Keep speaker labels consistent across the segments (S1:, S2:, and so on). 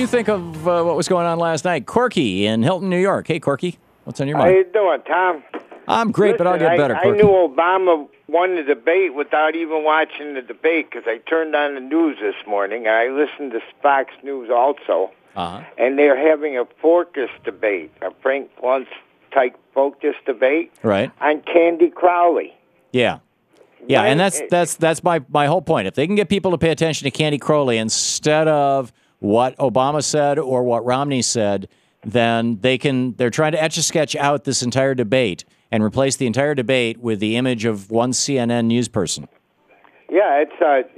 S1: you think of what was going on last night? Corky in Hilton, New York. Hey, Corky, what's on your mind?
S2: How you doing, Tom?
S1: I'm great, but I'll get better,
S2: I
S1: Corky.
S2: knew Obama won the debate without even watching the debate because I turned on the news this morning, and I listened to Fox News also, and they're having a focus debate, a Frank Luntz-type focus debate on Candy Crowley.
S1: Yeah. Yeah, and that's my whole point. If they can get people to pay attention to Candy Crowley instead of what Obama said or what Romney said, then they're trying to etch-a-sketch out this entire debate and replace the entire debate with the image of one CNN news person.
S2: Yeah, it's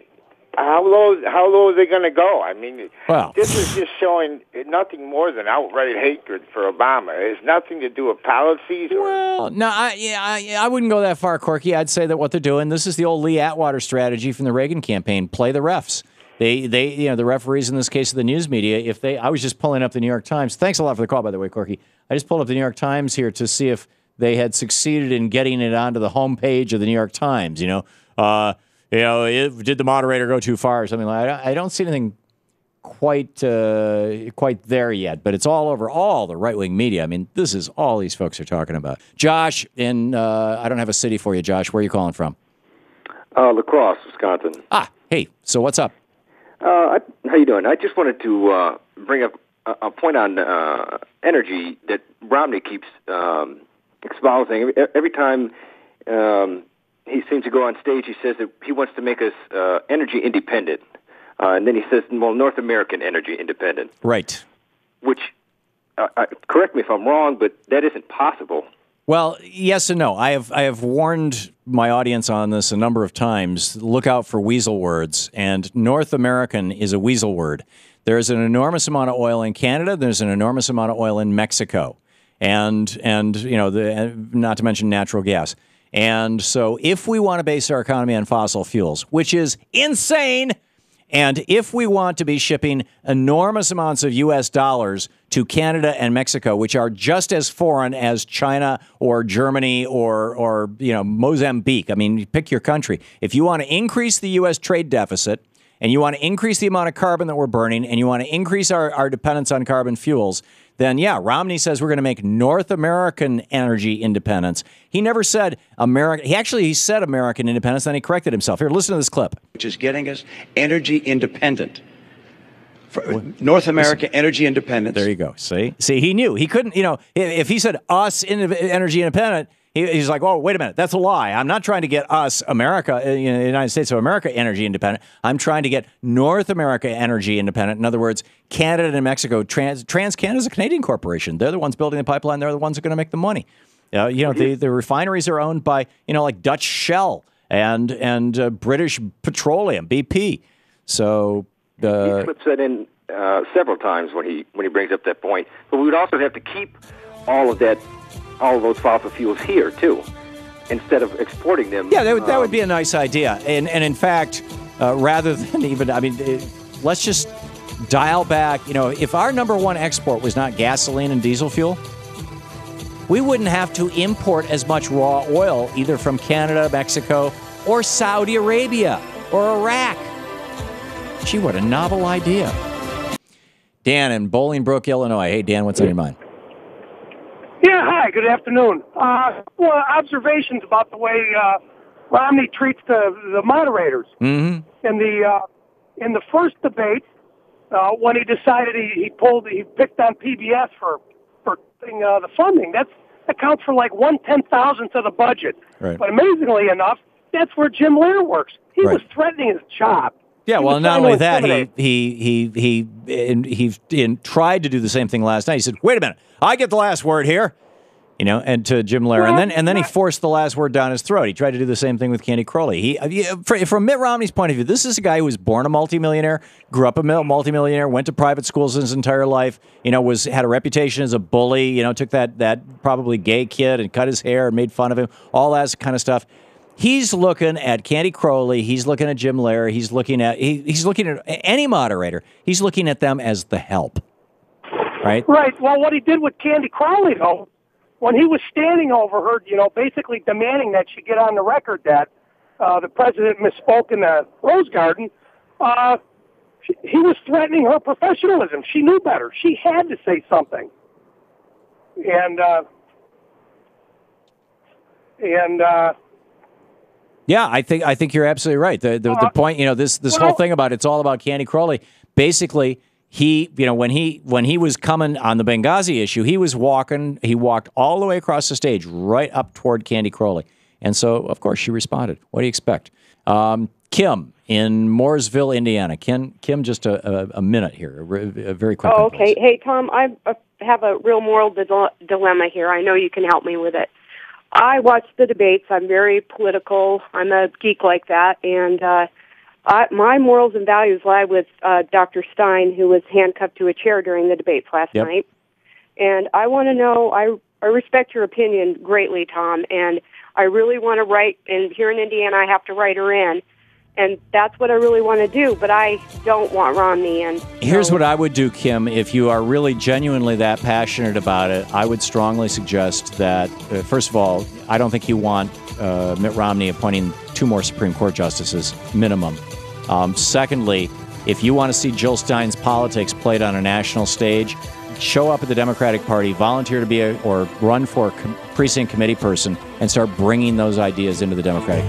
S2: how low are they going to go? I mean, this is just showing nothing more than outright hatred for Obama. It has nothing to do with policies.
S1: Well, no, I wouldn't go that far, Corky. I'd say that what they're doing, this is the old Lee Atwater strategy from the Reagan campaign: play the refs. They, the referees in this case of the news media. I was just pulling up the New York Times. Thanks a lot for the call, by the way, Corky. I just pulled up the New York Times here to see if they had succeeded in getting it onto the homepage of the New York Times. Did the moderator go too far or something like that? I don't see anything quite there yet, but it's all over all the right-wing media. I mean, this is all these folks are talking about. Josh, I don't have a city for you, Josh. Where are you calling from?
S3: La Crosse, Wisconsin.
S1: Hey, so what's up?
S3: How you doing? I just wanted to bring up a point on energy that Romney keeps espousing. Every time he seems to go on stage, he says that he wants to make us energy independent. And then he says, well, North American energy independent.
S1: Right.
S3: Which, correct me if I'm wrong, but that isn't possible.
S1: Well, yes and no. I have warned my audience on this a number of times. Look out for weasel words, and North American is a weasel word. There's an enormous amount of oil in Canada. There's an enormous amount of oil in Mexico, and not to mention natural gas. And so, if we want to base our economy on fossil fuels, which is insane. And if we want to be shipping enormous amounts of U.S. dollars to Canada and Mexico, which are just as foreign as China or Germany or Mozambique, I mean, pick your country. If you want to increase the U.S. trade deficit and you want to increase the amount of carbon that we're burning and you want to increase our dependence on carbon fuels, then, yeah, Romney says we're going to make North American energy independence. He never said American. He said American independence, then he corrected himself. Here, listen to this clip.
S4: Which is getting us energy independent. North America energy independence.
S1: There you go. See, he knew. He couldn't, if he said us energy independent, he's like, oh, wait a minute, that's a lie. I'm not trying to get us, America, the United States of America, energy independent. I'm trying to get North America energy independent. In other words, Canada and Mexico, TransCanada is a Canadian corporation. They're the ones building the pipeline. They're the ones that are going to make the money. The refineries are owned by, like Dutch Shell and British Petroleum, BP. So
S3: he slips that in several times when he brings up that point. But we would also have to keep all of those fossil fuels here, too, instead of exporting them.
S1: Yeah, that would be a nice idea. And in fact, rather than even, let's just dial back. If our number one export was not gasoline and diesel fuel, we wouldn't have to import as much raw oil either from Canada, Mexico, or Saudi Arabia or Iraq. Gee, what a novel idea. Dan in Bolingbrook, Illinois. Hey, Dan, what's on your mind?
S5: Yeah, hi, good afternoon. Observations about the way Romney treats the moderators.
S1: Mm-hmm.
S5: In the first debate, when he decided he picked on PBS for the funding, that accounts for like 1/10,000th of the budget.
S1: Right.
S5: But amazingly enough, that's where Jim Lear works. He was threatening his job.
S1: Yeah, well, not only that, he tried to do the same thing last night. He said, "Wait a minute, I get the last word here," and to Jim Lear, and then he forced the last word down his throat. He tried to do the same thing with Candy Crowley. From Mitt Romney's point of view, this is a guy who was born a multimillionaire, grew up a multimillionaire, went to private schools his entire life. Had a reputation as a bully. Took that probably gay kid and cut his hair and made fun of him. All that kind of stuff. He's looking at Candy Crowley. He's looking at Jim Lear. He's looking at any moderator. He's looking at them as the help, right?
S5: Right. Well, what he did with Candy Crowley, though, when he was standing over her, basically demanding that she get on the record that the president misspoke in the Rose Garden, He was threatening her professionalism. She knew better. She had to say something. And
S1: yeah, I think you're absolutely right. The point, this whole thing about it's all about Candy Crowley. Basically, he, when he was coming on the Benghazi issue, he walked all the way across the stage, right up toward Candy Crowley. And so, of course, she responded. What do you expect? Kim in Mooresville, Indiana. Kim, just a minute here, a very quick.
S6: Oh, okay. Hey, Tom, I have a real moral dilemma here. I know you can help me with it. I watch the debates. I'm very political. I'm a geek like that. And my morals and values lie with Dr. Stein, who was handcuffed to a chair during the debates last night. And I want to know, I respect your opinion greatly, Tom, and I really want to write, and here in Indiana I have to write her in. And that's what I really want to do, but I don't want Romney in.
S1: Here's what I would do, Kim. If you are really genuinely that passionate about it, I would strongly suggest that, first of all, I don't think you want Mitt Romney appointing 2 more Supreme Court justices, minimum. Secondly, if you want to see Jill Stein's politics played on a national stage, show up at the Democratic Party, volunteer to be or run for precinct committee person, and start bringing those ideas into the Democratic